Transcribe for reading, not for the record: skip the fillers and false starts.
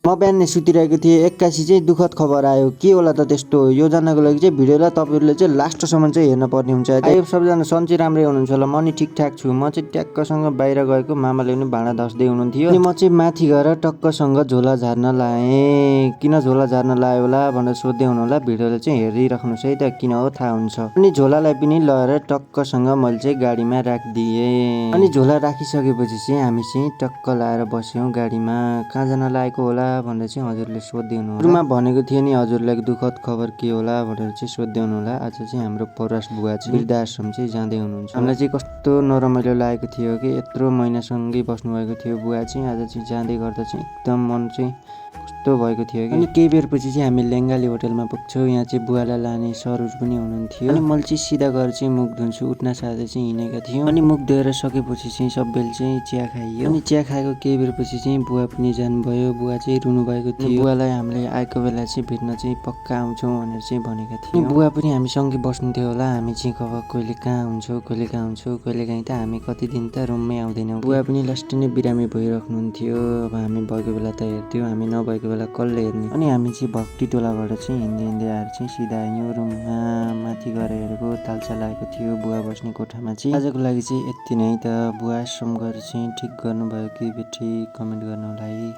म बिहानै सुतिरहेको थिएँ, एक्कासी चाहिँ दुःखद खबर आयो। के होला त त्यस्तो? यो जान्नको लागि चाहिँ भिडियोलाई तपाईँहरूले चाहिँ लास्टसम्म चाहिँ हेर्न पर्ने हुन्छ। आयो सबजना सन्चै राम्रै हुनुहुन्छ होला, म नि ठिकठाक छु। म चाहिँ ट्याक्कसँग बाहिर गएको मामाले पनि भाँडा धस्दै हुनुहुन्थ्यो। अनि म चाहिँ माथि गएर टक्कसँग झोला झार्न लाएँ। किन झोला झार्न लायो होला भनेर सोध्दै हुनुहोला, भिडियोलाई चाहिँ हेरिराख्नुहोस् है त, किन हो थाहा हुन्छ। अनि झोलालाई पनि लगेर टक्कसँग मैले चाहिँ गाडीमा राखिदिएँ। अनि झोला राखिसकेपछि चाहिँ हामी चाहिँ टक्क लाएर बस्यौँ गाडीमा। कहाँ जान लागेको होला भनेर चाहिँ हजुरले सोध्दै हुनु होला। सुरुमा भनेको थिएँ नि हजुरलाई दुःखद खबर के होला भनेर चाहिँ सोध्दै हुनु होला। आज चाहिँ हाम्रो पौरास बुवा चाहिँ वृद्धाश्रम चाहिँ जाँदै हुनुहुन्छ। हामीलाई चाहिँ कस्तो नरमाइलो लागेको थियो कि यत्रो महिनासँगै बस्नुभएको थियो बुवा चाहिँ, आज चाहिँ जाँदै गर्दा चाहिँ एकदम मन चाहिँ कस्तो भएको थियो कि। अनि केही बेरपछि चाहिँ हामी लेङ्गाली होटलमा पुग्छौँ। यहाँ चाहिँ बुवालाई लाने सरहरू पनि हुनुहुन्थ्यो। अनि मैले चाहिँ सिधा गएर चाहिँ मुख धुन्छु उठ्न साथै चाहिँ हिँडेका थियौँ। अनि मुख धोएर सकेपछि चाहिँ सबैले चाहिँ चिया खाइयो। अनि चिया खाएको केही बेरपछि चाहिँ बुवा पनि जानुभयो। बुवा चाहिँ रुनु भएको थियो। बुवालाई हामीले आएको बेला चाहिँ भेट्न चाहिँ पक्का आउँछौँ भनेर चाहिँ भनेका थियौँ। बुवा पनि हामीसँगै बस्नुहुन्थ्यो होला। हामी चाहिँ अब कहिले कहाँ हुन्छौँ, कहिले कहाँ हुन्छौँ, कहिले काहीँ त हामी कति दिन त रुममै आउँदैनौँ। बुवा पनि लास्ट नै बिरामी भइराख्नुहुन्थ्यो। अब हामी भएको बेला त हेर्थ्यौँ, हामी नभएको बेला कसले हेर्ने। अनि हामी चाहिँ भक्ति टोलाबाट चाहिँ हिँड्दै हिँड्दै आएर चाहिँ सिधा आयौँ रुममा। माथि गएर हेरेको तालचा लागेको थियो बुवा बस्ने कोठामा चाहिँ। आजको लागि चाहिँ यति नै त। बुवा आश्रम गएर चाहिँ ठिक गर्नुभयो कि बेठिक कमेन्ट गर्नु होला है।